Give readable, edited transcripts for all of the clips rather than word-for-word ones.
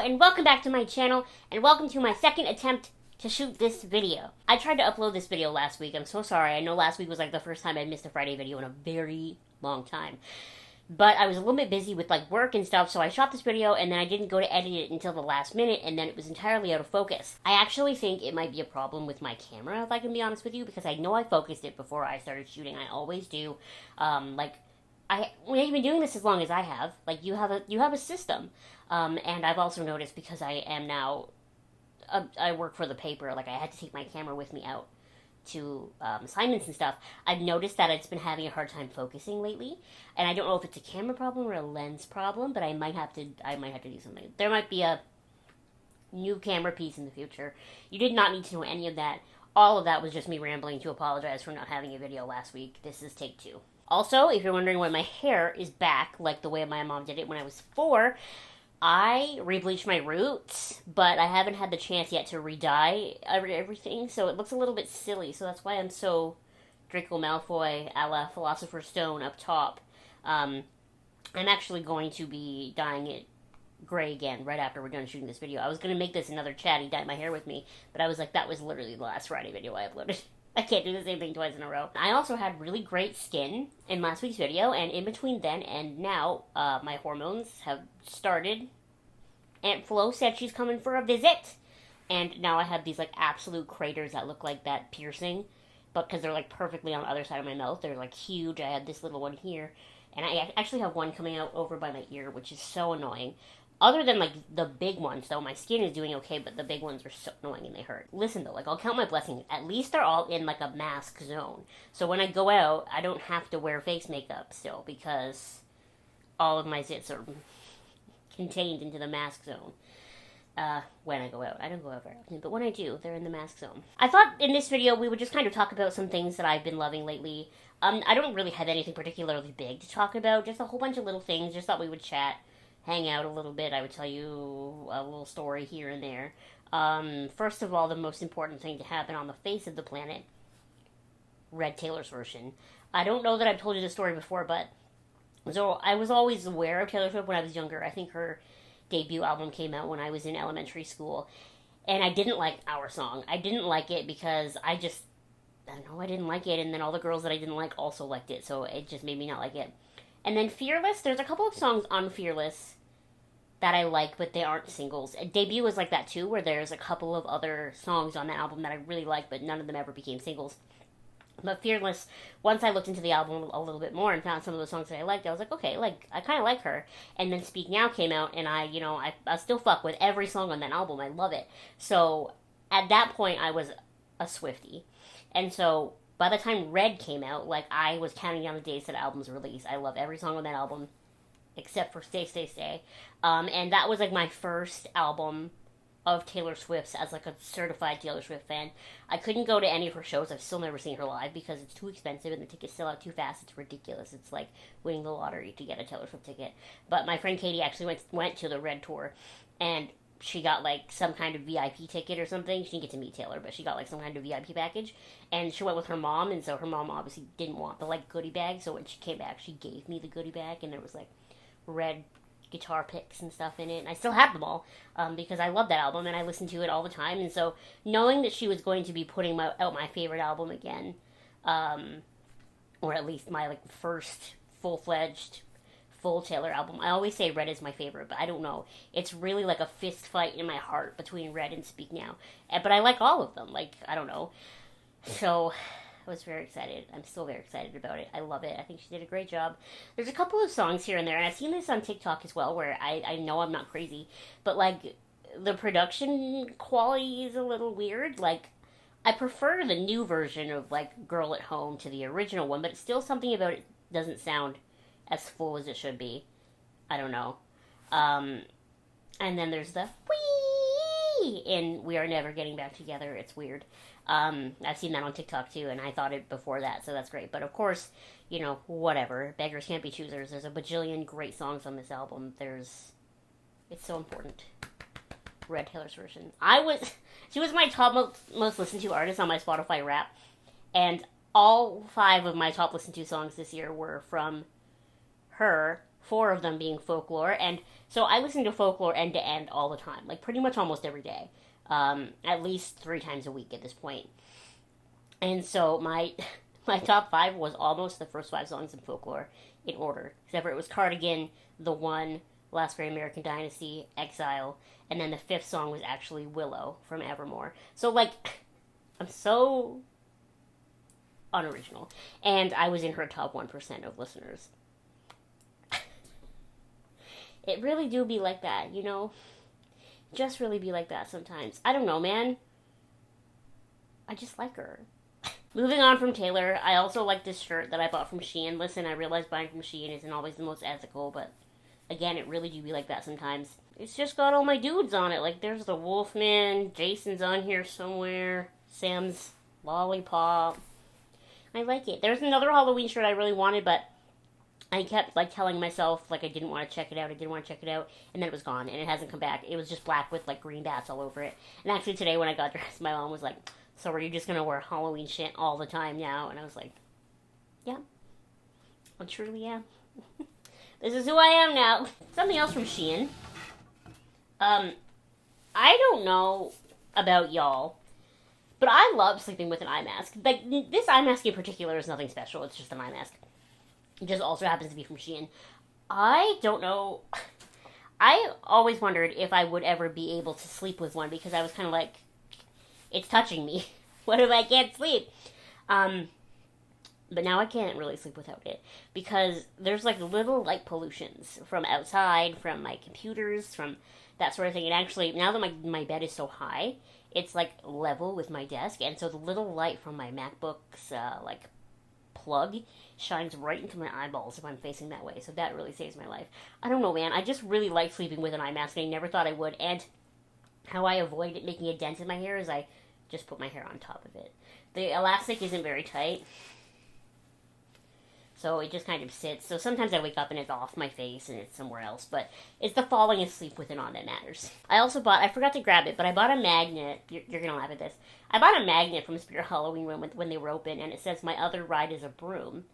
and welcome back to my channel, and welcome to my second attempt to shoot this video. I tried to upload this video last week. I'm so sorry. I know last week was like the first time I missed a Friday video in a very long time. But I was a little bit busy with like work and stuff, so I shot this video and then I didn't go to edit it until the last minute, and then it was entirely out of focus. I actually think it might be a problem with my camera, if I can be honest with you, because I know I focused it before I started shooting. I always do. We ain't been doing this as long as I have. Like, you have a system. And I've also noticed, because I am now, I work for the paper, like I had to take my camera with me out to assignments and stuff. I've noticed that it's been having a hard time focusing lately, and I don't know if it's a camera problem or a lens problem, but I might have to do something. There might be a new camera piece in the future. You did not need to know any of that. All of that was just me rambling to apologize for not having a video last week. This is take 2. Also, if you're wondering why my hair is back like the way my mom did it when I was 4, I rebleached my roots, but I haven't had the chance yet to re-dye everything, so it looks a little bit silly, so that's why I'm so Draco Malfoy a la Philosopher's Stone up top. I'm actually going to be dyeing it gray again right after we're done shooting this video. I was going to make this another chatty dye my hair with me, but I was like, that was literally the last Friday video I uploaded. I can't do the same thing twice in a row. I also had really great skin in last week's video, and in between then and now, my hormones have started. Aunt Flo said she's coming for a visit, and now I have these, like, absolute craters that look like that piercing, but because they're, like, perfectly on the other side of my mouth. They're, like, huge. I have this little one here, and I actually have one coming out over by my ear, which is so annoying. Other than, like, the big ones, though, my skin is doing okay, but the big ones are so annoying and they hurt. Listen, though, like, I'll count my blessings. At least they're all in, like, a mask zone. So when I go out, I don't have to wear face makeup still, because all of my zits are contained into the mask zone. When I go out. I don't go out very often, but when I do, they're in the mask zone. I thought in this video we would just kind of talk about some things that I've been loving lately. I don't really have anything particularly big to talk about, just a whole bunch of little things. Just thought we would chat, hang out a little bit. I would tell you a little story here and there. First of all, the most important thing to happen on the face of the planet, Red Taylor's version. I don't know that I've told you this story before, but so I was always aware of Taylor Swift when I was younger. I think her debut album came out when I was in elementary school, and I didn't like Our Song. I didn't like it because I don't know, I didn't like it, and then all the girls that I didn't like also liked it, so it just made me not like it. And then Fearless, there's a couple of songs on Fearless that I like, but they aren't singles. Debut was like that too, where there's a couple of other songs on that album that I really like, but none of them ever became singles. But Fearless, once I looked into the album a little bit more and found some of the songs that I liked, I was like, okay, like, I kind of like her. And then Speak Now came out, and I still fuck with every song on that album. I love it. So, at that point, I was a Swiftie. And so, by the time Red came out, like, I was counting down the days to the album's release. I love every song on that album, except for Stay, Stay, Stay. And that was, like, my first album of Taylor Swift's as, like, a certified Taylor Swift fan. I couldn't go to any of her shows. I've still never seen her live because it's too expensive and the tickets sell out too fast. It's ridiculous. It's like winning the lottery to get a Taylor Swift ticket. But my friend Katie actually went to the Red Tour, and she got, like, some kind of VIP ticket or something. She didn't get to meet Taylor, but she got, like, some kind of VIP package. And she went with her mom, and so her mom obviously didn't want the, like, goodie bag. So when she came back, she gave me the goodie bag, and there was, like, Red guitar picks and stuff in it, and I still have them all, because I love that album, and I listen to it all the time, and so, knowing that she was going to be putting out my favorite album again, or at least my, like, first full-fledged, full Taylor album. I always say Red is my favorite, but I don't know. It's really like a fist fight in my heart between Red and Speak Now, but I like all of them, like, I don't know, so I was very excited. I'm still very excited about it. I love it. I think she did a great job. There's a couple of songs here and there, and I've seen this on TikTok as well, where I know I'm not crazy, but, like, the production quality is a little weird. Like, I prefer the new version of, like, Girl at Home to the original one, but it's still something about it doesn't sound as full as it should be. I don't know. And then there's the wee in We Are Never Getting Back Together. It's weird. I've seen that on TikTok too, and I thought it before that, so that's great. But of course, you know, whatever. Beggars can't be choosers. There's a bajillion great songs on this album. It's so important. Red Taylor's version. She was my top most listened to artist on my Spotify Wrap, and all 5 of my top listened to songs this year were from her 4 of them being folklore. And so I listen to folklore end to end all the time, like pretty much almost every day, at least 3 times a week at this point. And so my top 5 was almost the first 5 songs in folklore in order, except for it was Cardigan, The One, Last Great American Dynasty, Exile, and then the 5th song was actually Willow from Evermore. So, like, I'm so unoriginal. And I was in her top 1% of listeners. It really do be like that, you know? Just really be like that sometimes. I don't know, man. I just like her. Moving on from Taylor, I also like this shirt that I bought from Shein. Listen, I realize buying from Shein isn't always the most ethical, but again, it really do be like that sometimes. It's just got all my dudes on it. Like, there's the Wolfman, Jason's on here somewhere, Sam's Lollipop. I like it. There's another Halloween shirt I really wanted, but I kept, like, telling myself, like, I didn't want to check it out, and then it was gone, and it hasn't come back. It was just black with, like, green bats all over it. And actually today when I got dressed, my mom was like, so are you just going to wear Halloween shit all the time now? And I was like, yeah, I truly am. This is who I am now. Something else from Shein. I don't know about y'all, but I love sleeping with an eye mask. Like, this eye mask in particular is nothing special. It's just an eye mask. It just also happens to be from Shein. I don't know. I always wondered if I would ever be able to sleep with one because I was kind of like, it's touching me. What if I can't sleep? But now I can't really sleep without it because there's like little light pollutions from outside, from my computers, from that sort of thing. And actually, now that my bed is so high, it's like level with my desk, and so the little light from my MacBook's like plug shines right into my eyeballs if I'm facing that way. So that really saves my life. I don't know, man. I just really like sleeping with an eye mask, and I never thought I would. And how I avoid it making a dent in my hair is I just put my hair on top of it. The elastic isn't very tight, so it just kind of sits. So sometimes I wake up and it's off my face and it's somewhere else, but it's the falling asleep with it on that matters. I forgot to grab it, but I bought a magnet. You're going to laugh at this. I bought a magnet from Spirit Halloween when they were open, and it says, my other ride is a broom.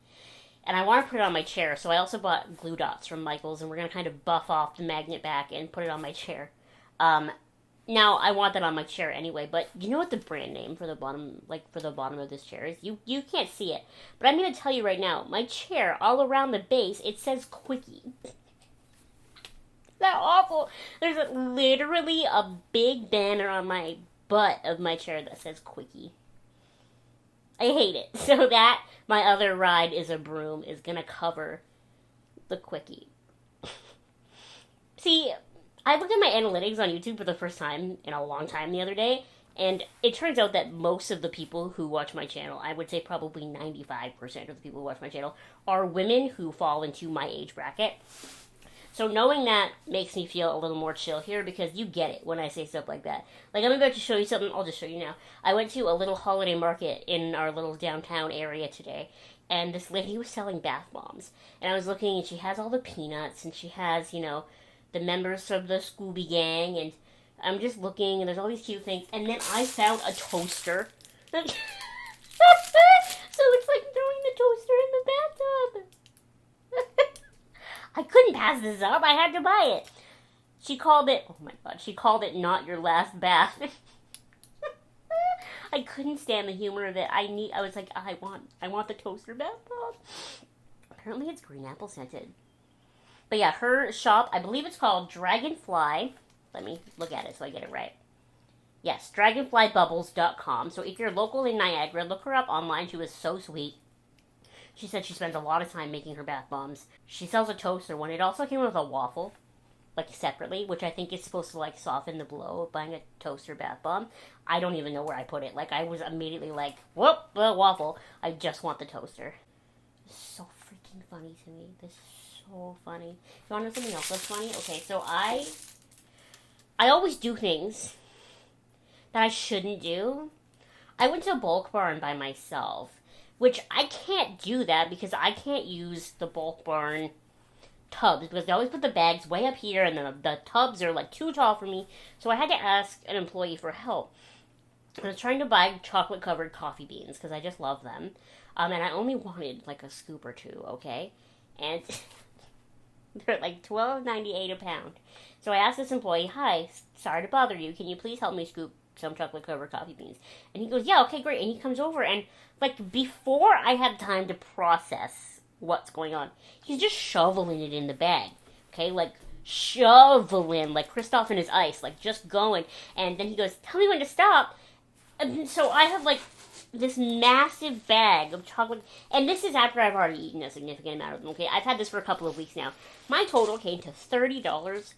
And I want to put it on my chair, so I also bought glue dots from Michael's, and we're going to kind of buff off the magnet back and put it on my chair. Now, I want that on my chair anyway, but you know what the brand name for the bottom of this chair is? You can't see it, but I'm going to tell you right now, my chair, all around the base, it says Quickie. That awful. There's literally a big banner on my butt of my chair that says Quickie. I hate it. So that, my other ride is a broom, is going to cover the Quickie. See, I looked at my analytics on YouTube for the first time in a long time the other day, and it turns out that most of the people who watch my channel, I would say probably 95% of the people who watch my channel, are women who fall into my age bracket. So knowing that makes me feel a little more chill here, because you get it when I say stuff like that. Like, I'm about to show you something, I'll just show you now. I went to a little holiday market in our little downtown area today, and this lady was selling bath bombs. And I was looking, and she has all the peanuts, and she has, you know, the members of the Scooby Gang, and I'm just looking, and there's all these cute things, and then I found a toaster. So it's like throwing the toaster in the bathtub. I couldn't pass this up. I had to buy it. She called it, oh my god, she called it Not Your Last Bath. I couldn't stand the humor of it. I was like, I want the toaster bath bomb. Apparently it's green apple scented. But yeah, her shop, I believe it's called Dragonfly. Let me look at it so I get it right. Yes, dragonflybubbles.com. So if you're local in Niagara, look her up online. She was so sweet. She said she spends a lot of time making her bath bombs. She sells a toaster one. It also came with a waffle, like separately, which I think is supposed to like soften the blow of buying a toaster bath bomb. I don't even know where I put it. Like, I was immediately like, whoop, the waffle. I just want the toaster. So freaking funny to me. This so funny. You want to know something else that's funny? Okay, so I always do things that I shouldn't do. I went to a Bulk Barn by myself, which I can't do that because I can't use the Bulk Barn tubs because they always put the bags way up here and the tubs are like too tall for me. So I had to ask an employee for help. I was trying to buy chocolate covered coffee beans because I just love them. And I only wanted like a scoop or two, okay? And They're like $12.98 a pound. So I asked this employee, "Hi, sorry to bother you. Can you please help me scoop some chocolate covered coffee beans?" And he goes, "Yeah, okay, great." And he comes over, and like before I had time to process what's going on, he's just shoveling it in the bag. Okay, like shoveling, like Kristoff and his ice, like just going. And then he goes, "Tell me when to stop." And so I have like this massive bag of chocolate, and this is after I've already eaten a significant amount of them. Okay, I've had this for a couple of weeks now. My total came to $30.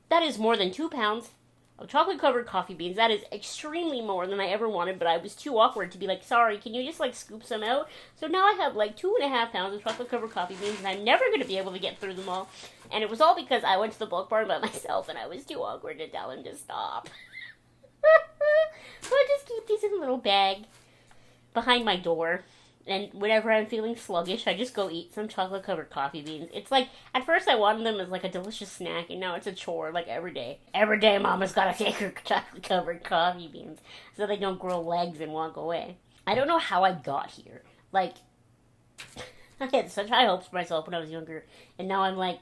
That is more than 2 pounds of chocolate covered coffee beans. That is extremely more than I ever wanted, but I was too awkward to be like, "Sorry, can you just like scoop some out?" So now I have like 2.5 pounds of chocolate covered coffee beans, and I'm never going to be able to get through them all. And it was all because I went to the bulk barn by myself, and I was too awkward to tell him to stop. So I just keep these in a little bag behind my door, and whenever I'm feeling sluggish, I just go eat some chocolate covered coffee beans. It's like, at first I wanted them as like a delicious snack, and now it's a chore, like every day. Every day Mama's gotta take her chocolate covered coffee beans so they don't grow legs and walk away. I don't know how I got here. Like, I had such high hopes for myself when I was younger, and now I'm like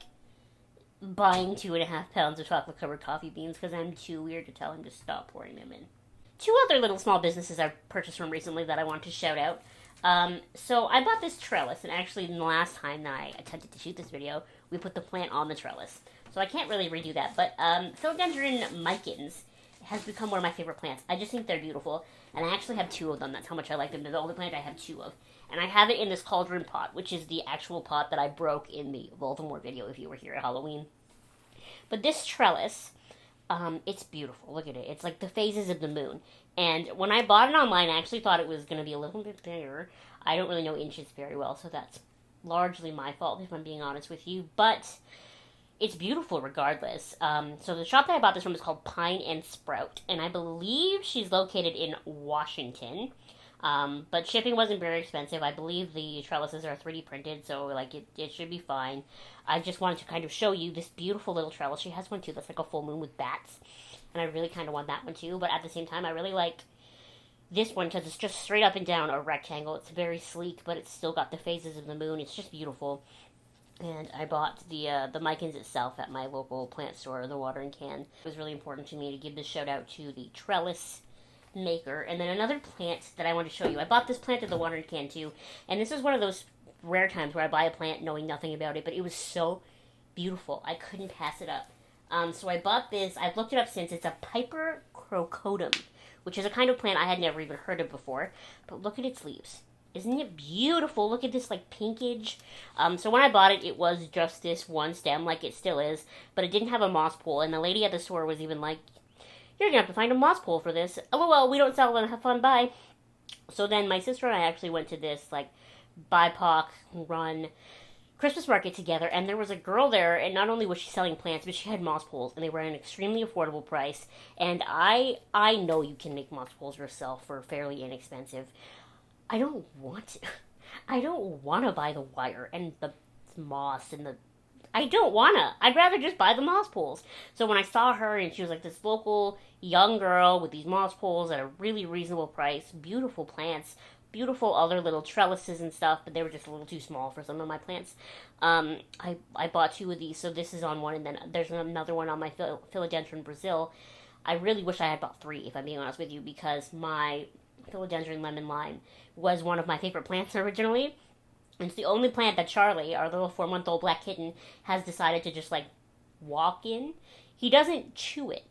buying 2.5 pounds of chocolate covered coffee beans because I'm too weird to tell him to stop pouring them in. Two other little small businesses I've purchased from recently that I want to shout out. So I bought this trellis, and actually the last time that I attempted to shoot this video, we put the plant on the trellis. So I can't really redo that, but philodendron micans has become one of my favorite plants. I just think they're beautiful, and I actually have two of them. That's how much I like them. They're the only plant I have two of. And I have it in this cauldron pot, which is the actual pot that I broke in the Voldemort video if you were here at Halloween. But this trellis, it's beautiful. Look at it. It's like the phases of the moon. And when I bought it online, I actually thought it was going to be a little bit bigger. I don't really know inches very well, so that's largely my fault, if I'm being honest with you. But it's beautiful regardless. So the shop that I bought this from is called Pine and Sprout. And I believe she's located in Washington. But shipping wasn't very expensive. I believe the trellises are 3D printed, so like it should be fine. I just wanted to kind of show you this beautiful little trellis. She has one too that's like a full moon with bats, and I really kind of want that one too. But at the same time, I really like this one because it's just straight up and down a rectangle. It's very sleek, but it's still got the phases of the moon. It's just beautiful. And I bought the micans itself at my local plant store, the watering can. It was really important to me to give this shout out to the trellis maker. And then another plant that I want to show you. I bought this plant at the watering can too, and this is one of those rare times where I buy a plant knowing nothing about it, but it was so beautiful. I couldn't pass it up. So I bought this. I've looked it up since. It's a Piper crocotum, which is a kind of plant I had never even heard of before. But look at its leaves. Isn't it beautiful? Look at this like pinkage. So when I bought it, it was just this one stem, like it still is, but it didn't have a moss pole. And the lady at the store was even like, "You're gonna have to find a moss pole for this. Oh well, we don't sell them. Have fun, bye." So then my sister and I actually went to this like BIPOC run Christmas market together, and there was a girl there, and not only was she selling plants, but she had moss poles, and they were at an extremely affordable price. And I know you can make moss poles yourself for fairly inexpensive. I don't want to. I don't want to buy the wire and the moss and the. I don't wanna. I'd rather just buy the moss poles. So when I saw her, and she was like this local young girl with these moss poles at a really reasonable price, beautiful plants, beautiful other little trellises and stuff, but they were just a little too small for some of my plants. I bought two of these, so this is on one, and then there's another one on my philodendron Brazil. I really wish I had bought three, if I'm being honest with you, because my philodendron lemon lime was one of my favorite plants originally. And it's the only plant that Charlie, our little 4-month-old black kitten, has decided to just like walk in. He doesn't chew it.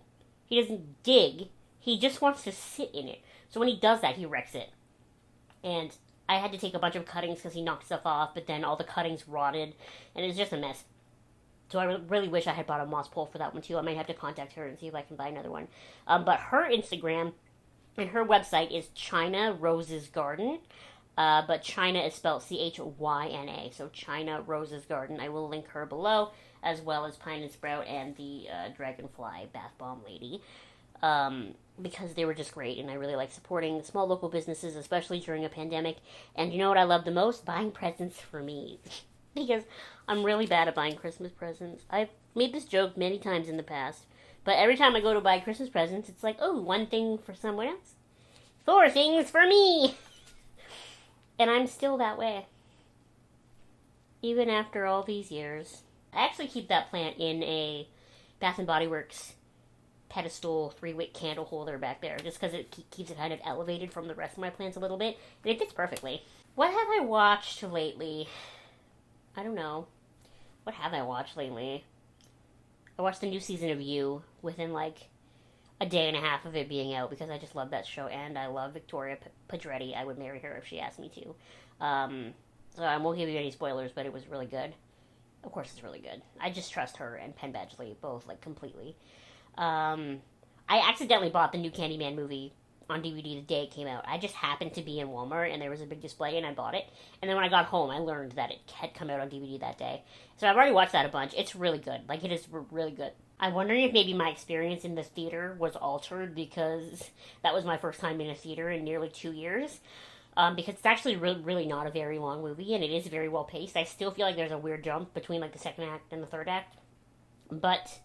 He doesn't dig. He just wants to sit in it. So when he does that, he wrecks it. And I had to take a bunch of cuttings because he knocked stuff off, but then all the cuttings rotted, and it was just a mess. So I really wish I had bought a moss pole for that one too. I might have to contact her and see if I can buy another one. But her Instagram and her website is Chyna Roses Garden. But Chyna is spelled Chyna, so Chyna Roses Garden. I will link her below, as well as Pine and Sprout and the Dragonfly Bath Bomb Lady, because they were just great, and I really like supporting small local businesses, especially during a pandemic. And you know what I love the most? Buying presents for me, because I'm really bad at buying Christmas presents. I've made this joke many times in the past, but every time I go to buy Christmas presents, it's like, oh, one thing for someone else, 4 things for me. And I'm still that way. Even after all these years. I actually keep that plant in a Bath & Body Works pedestal 3-wick candle holder back there, just because it keeps it kind of elevated from the rest of my plants a little bit, and it fits perfectly. What have I watched lately? I don't know. What have I watched lately? I watched the new season of You within like a day and a half of it being out because I just love that show, and I love Victoria Pedretti. I would marry her if she asked me to. So I won't give you any spoilers, but it was really good. Of course it's really good. I just trust her and Penn Badgley both, like, completely. I accidentally bought the new Candyman movie on DVD the day it came out. I just happened to be in Walmart, and there was a big display, and I bought it. And then when I got home, I learned that it had come out on DVD that day. So I've already watched that a bunch. It's really good. Like, it is really good. I'm wondering if maybe my experience in the theater was altered because that was my first time in a theater in nearly 2 years. Because it's actually really not a very long movie, and it is very well paced. I still feel like there's a weird jump between, like, the second act and the third act. But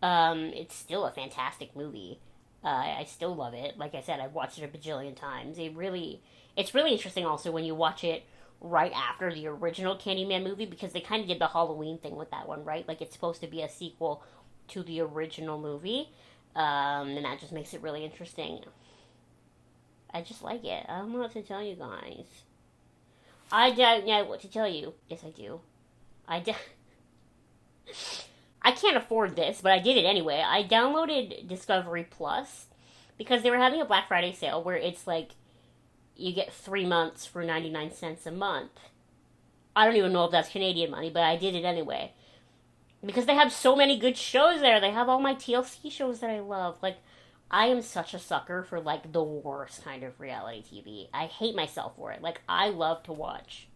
it's still a fantastic movie. I still love it. Like I said, I've watched it a bajillion times. It's really interesting also when you watch it right after the original Candyman movie, because they kind of did the Halloween thing with that one, right? Like, it's supposed to be a sequel to the original movie, and that just makes it really interesting. I just like it. I don't know what to tell you guys. I don't know what to tell you. Yes, I do. I can't afford this, but I did it anyway. I downloaded Discovery Plus because they were having a Black Friday sale where it's like you get 3 months for 99 cents a month. I don't even know if that's Canadian money, but I did it anyway. Because they have so many good shows there. They have all my TLC shows that I love. Like, I am such a sucker for, like, the worst kind of reality TV. I hate myself for it. Like, I love to watch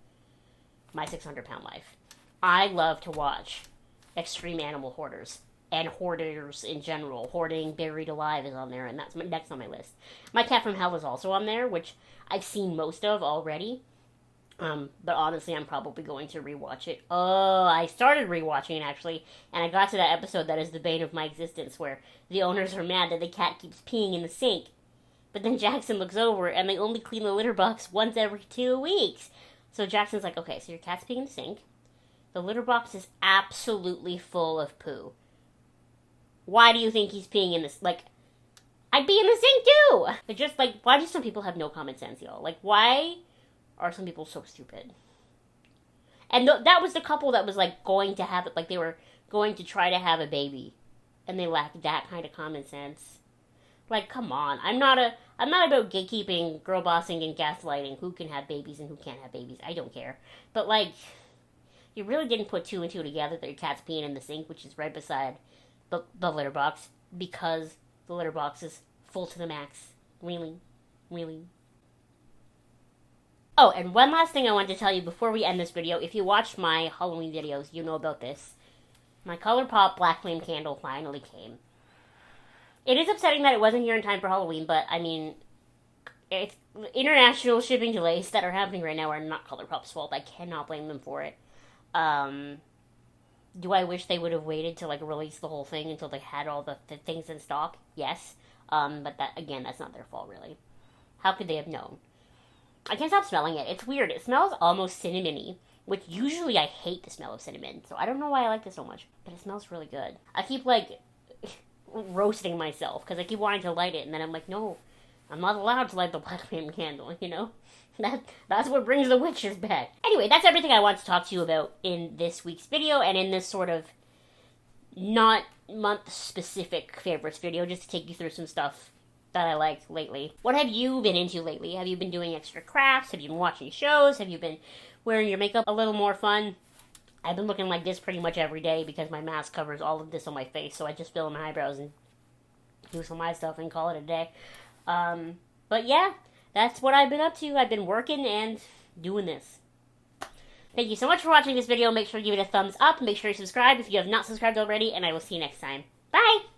My 600-Pound Life. I love to watch Extreme Animal Hoarders. And hoarders in general. Hoarding Buried Alive is on there, and that's next on my list. My Cat from Hell is also on there, which I've seen most of already. But honestly, I'm probably going to rewatch it. Oh, I started rewatching it, actually, and I got to that episode that is the bane of my existence, where the owners are mad that the cat keeps peeing in the sink. But then Jackson looks over, and they only clean the litter box once every 2 weeks. So Jackson's like, okay, so your cat's peeing in the sink. The litter box is absolutely full of poo. Why do you think he's peeing in this? Like, I'd be in the sink too! But just, like, why do some people have no common sense, y'all? Like, why are some people so stupid? And that was the couple that was, like, going to have it, like, they were going to try to have a baby. And they lacked that kind of common sense. Like, come on. I'm not about gatekeeping, girl bossing, and gaslighting who can have babies and who can't have babies. I don't care. But, like, you really didn't put 2 and 2 together that your cat's peeing in the sink, which is right beside the litter box, because the litter box is full to the max. Really? Really? Oh, and one last thing I wanted to tell you before we end this video. If you watched my Halloween videos, you know about this. My Colourpop Black Flame candle finally came. It is upsetting that it wasn't here in time for Halloween, but, I mean, it's international shipping delays that are happening right now are not Colourpop's fault. I cannot blame them for it. Do I wish they would have waited to, like, release the whole thing until they had all the things in stock? Yes. But that, again, that's not their fault, really. How could they have known? I can't stop smelling it. It's weird. It smells almost cinnamony, which usually I hate the smell of cinnamon, so I don't know why I like this so much, but it smells really good. I keep, like, roasting myself, because I keep wanting to light it, and then I'm like, no, I'm not allowed to light the Black Flame candle, you know? That's what brings the witches back. Anyway, that's everything I want to talk to you about in this week's video, and in this sort of not month-specific favorites video, just to take you through some stuff that I liked lately. What have you been into lately? Have you been doing extra crafts? Have you been watching shows? Have you been wearing your makeup a little more fun? I've been looking like this pretty much every day because my mask covers all of this on my face, so I just fill in my eyebrows and do some eye stuff and call it a day. But yeah, that's what I've been up to. I've been working and doing this. Thank you so much for watching this video. Make sure to give it a thumbs up. Make sure you subscribe if you have not subscribed already, and I will see you next time. Bye!